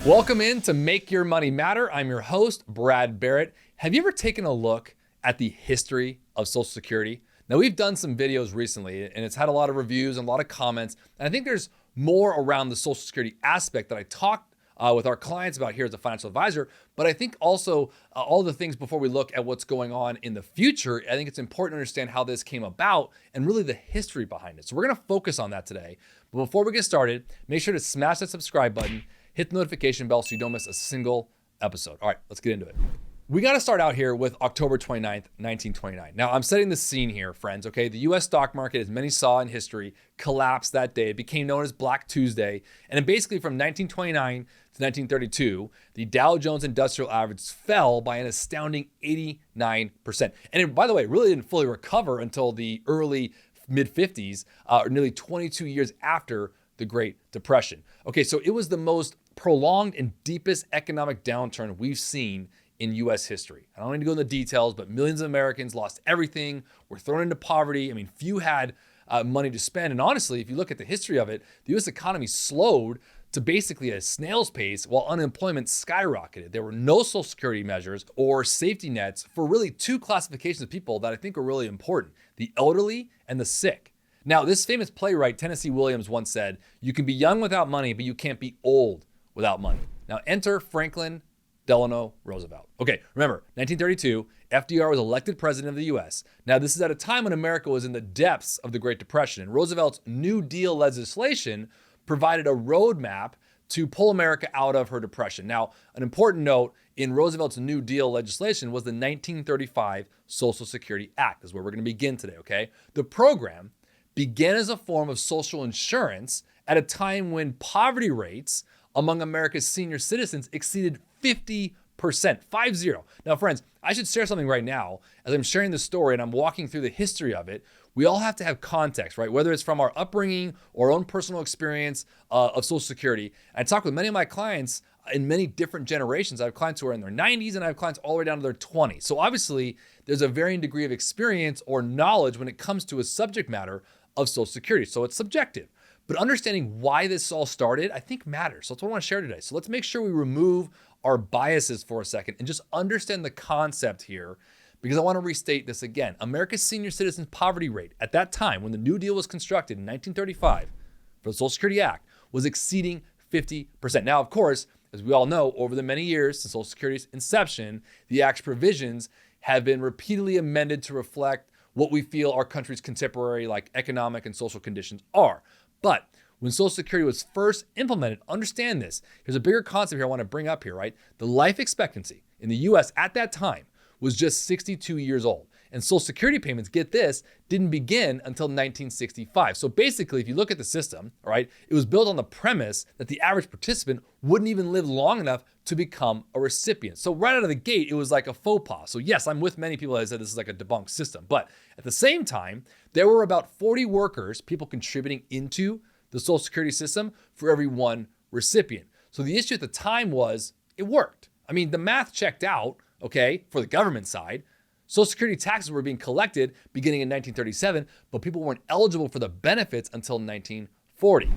Welcome in to Make Your Money Matter. I'm your host, Brad Barrett. Have you ever taken a look at the history of Social Security? Now, we've done some videos recently, and it's had a lot of reviews and a lot of comments. And I think there's more around the Social Security aspect that I talked with our clients about here as a financial advisor. But I think also all the things before we look at what's going on in the future, I think it's important to understand how this came about and really the history behind it. So we're going to focus on that today. But before we get started, make sure to smash that subscribe button, hit the notification bell so you don't miss a single episode. All right, let's get into it. We got to start out here with October 29th, 1929. Now, I'm setting the scene here, friends, okay? The US stock market, as many saw in history, collapsed that day. It became known as Black Tuesday. And basically from 1929 to 1932, the Dow Jones Industrial Average fell by an astounding 89%. And it, by the way, really didn't fully recover until the early mid-50s, or nearly 22 years after the Great Depression. Okay, so it was the most prolonged and deepest economic downturn we've seen in US history. I don't need to go into the details, but millions of Americans lost everything, were thrown into poverty. I mean, few had money to spend. And honestly, if you look at the history of it, the US economy slowed to basically a snail's pace while unemployment skyrocketed. There were no Social Security measures or safety nets for really two classifications of people that I think are really important: the elderly and the sick. Now, this famous playwright, Tennessee Williams, once said, "You can be young without money, but you can't be old without money." Now, enter Franklin Delano Roosevelt. Okay, remember, 1932, FDR was elected president of the US. Now, this is at a time when America was in the depths of the Great Depression, and Roosevelt's New Deal legislation provided a roadmap to pull America out of her depression. Now, an important note in Roosevelt's New Deal legislation was the 1935 Social Security Act. This is where we're going to begin today, okay? The program began as a form of social insurance at a time when poverty rates among America's senior citizens exceeded 50%, 50. Now, friends, I should share something right now. As I'm sharing the story and I'm walking through the history of it, we all have to have context, right? Whether it's from our upbringing or our own personal experience of Social Security. I talk with many of my clients in many different generations. I have clients who are in their 90s and I have clients all the way down to their 20s. So obviously, there's a varying degree of experience or knowledge when it comes to a subject matter of Social Security. So it's subjective. But understanding why this all started, I think matters. So that's what I want to share today. So let's make sure we remove our biases for a second and just understand the concept here, because I want to restate this again. America's senior citizens poverty rate at that time, when the New Deal was constructed in 1935 for the Social Security Act, was exceeding 50%. Now, of course, as we all know, over the many years since Social Security's inception, the Act's provisions have been repeatedly amended to reflect what we feel our country's contemporary economic and social conditions are. But when Social Security was first implemented, understand this. Here's a bigger concept here I want to bring up here, right? The life expectancy in the US at that time was just 62 years old. And Social Security payments, get this, didn't begin until 1965. So basically, if you look at the system, all right, it was built on the premise that the average participant wouldn't even live long enough to become a recipient. So right out of the gate, it was like a faux pas. So yes, I'm with many people that said this is like a debunked system. But at the same time, there were about 40 workers, people contributing into the Social Security system for every one recipient. So the issue at the time was it worked. I mean, the math checked out, okay, for the government side. Social Security taxes were being collected beginning in 1937, but people weren't eligible for the benefits until 1940. So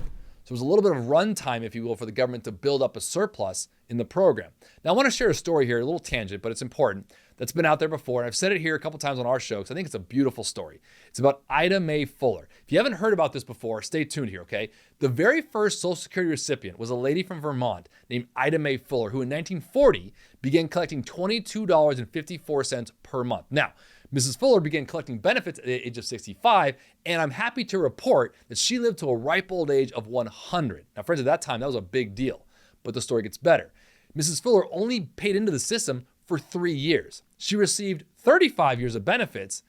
it was a little bit of runtime, if you will, for the government to build up a surplus in the program. Now, I want to share a story here, a little tangent, but it's important, that's been out there before. And I've said it here a couple times on our show because I think it's a beautiful story. It's about Ida Mae Fuller. If you haven't heard about this before, stay tuned here, okay? The very first Social Security recipient was a lady from Vermont named Ida Mae Fuller, who in 1940 began collecting $22.54 per month. Now, Mrs. Fuller began collecting benefits at the age of 65, and I'm happy to report that she lived to a ripe old age of 100. Now, friends, at that time, that was a big deal, but the story gets better. Mrs. Fuller only paid into the system for 3 years. She received 35 years of benefits,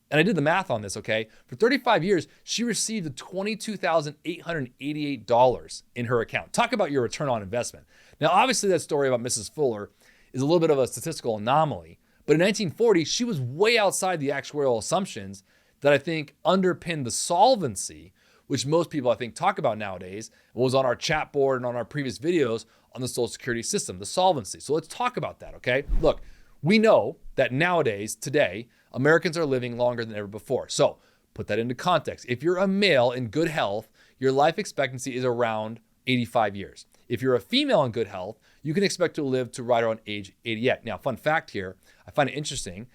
and I did the math on this, okay? For 35 years, she received $22,888 in her account. Talk about your return on investment. Now, obviously, that story about Mrs. Fuller is a little bit of a statistical anomaly, but in 1940, she was way outside the actuarial assumptions that I think underpinned the solvency, which most people I think talk about nowadays. It was on our chat board and on our previous videos on the Social Security system, the solvency. So let's talk about that, okay? Look, we know that nowadays, today, Americans are living longer than ever before. So put that into context. If you're a male in good health, your life expectancy is around 85 years. If you're a female in good health, you can expect to live to right around age 88. Now, fun fact here, I find it interesting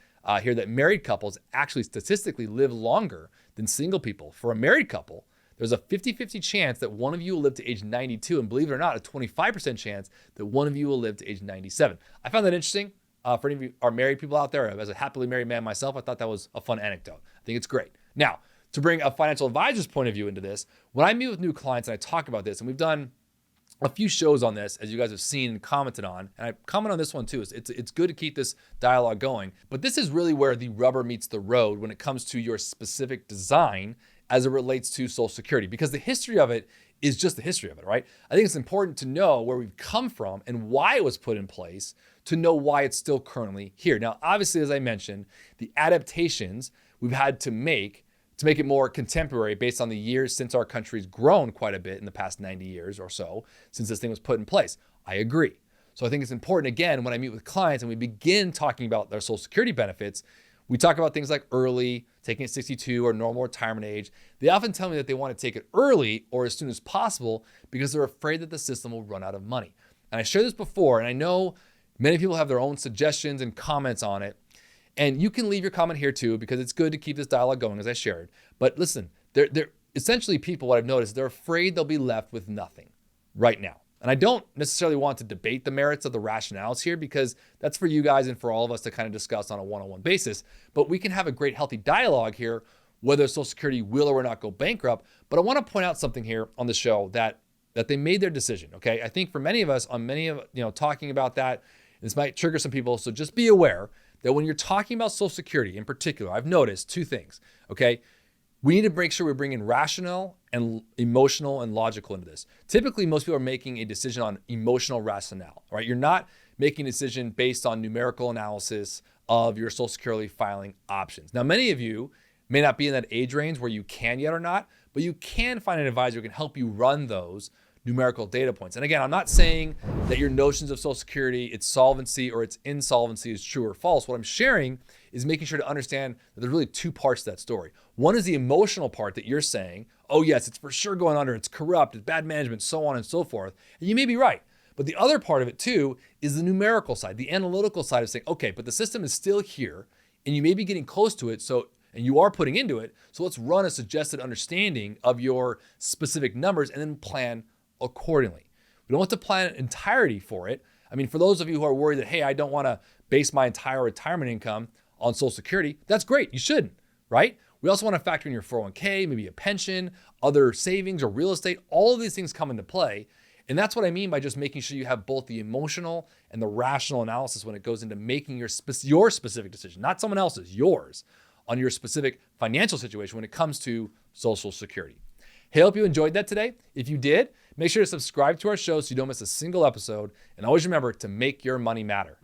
here that married couples actually statistically live longer than single people. For a married couple, there's a 50-50 chance that one of you will live to age 92, and believe it or not, a 25% chance that one of you will live to age 97. I found that interesting. For any of you are married people out there, as a happily married man myself, I thought that was a fun anecdote. I think it's great. Now, to bring a financial advisor's point of view into this, when I meet with new clients and I talk about this, and we've done a few shows on this, as you guys have seen and commented on, and I comment on this one too. It's good to keep this dialogue going, but this is really where the rubber meets the road when it comes to your specific design as it relates to Social Security, because the history of it is just the history of it, right? I think it's important to know where we've come from and why it was put in place to know why it's still currently here. Now, obviously, as I mentioned, the adaptations we've had to make it more contemporary based on the years since our country's grown quite a bit in the past 90 years or so since this thing was put in place. I agree. So I think it's important, again, when I meet with clients and we begin talking about their Social Security benefits, we talk about things like early, taking at 62 or normal retirement age. They often tell me that they want to take it early or as soon as possible because they're afraid that the system will run out of money. And I shared this before, and I know many people have their own suggestions and comments on it. And you can leave your comment here too, because it's good to keep this dialogue going, as I shared. But listen, they're essentially people, what I've noticed, they're afraid they'll be left with nothing right now. And I don't necessarily want to debate the merits of the rationales here, because that's for you guys and for all of us to kind of discuss on a one-on-one basis. But we can have a great, healthy dialogue here, whether Social Security will or will not go bankrupt. But I want to point out something here on the show that they made their decision, okay? I think for many of us, on many of, talking about that, this might trigger some people. So just be aware that when you're talking about Social Security in particular, I've noticed two things, okay? We need to make sure we're bringing rational and emotional and logical into this. Typically, most people are making a decision on emotional rationale, right? You're not making a decision based on numerical analysis of your Social Security filing options. Now, many of you may not be in that age range where you can yet or not, but you can find an advisor who can help you run those numerical data points. And again, I'm not saying that your notions of Social Security, its solvency or its insolvency is true or false. What I'm sharing is making sure to understand that there's really two parts to that story. One is the emotional part that you're saying, oh yes, it's for sure going under, it's corrupt, it's bad management, so on and so forth. And you may be right. But the other part of it too is the numerical side, the analytical side of saying, okay, but the system is still here and you may be getting close to it. And you are putting into it. So let's run a suggested understanding of your specific numbers and then plan accordingly. We don't have to plan an entirety for it. I mean, for those of you who are worried that, hey, I don't want to base my entire retirement income on Social Security, that's great. You shouldn't, right? We also want to factor in your 401k, maybe a pension, other savings or real estate. All of these things come into play. And that's what I mean by just making sure you have both the emotional and the rational analysis when it goes into making your specific decision, not someone else's, yours, on your specific financial situation when it comes to Social Security. Hey, I hope you enjoyed that today. If you did, make sure to subscribe to our show so you don't miss a single episode. And always remember to make your money matter.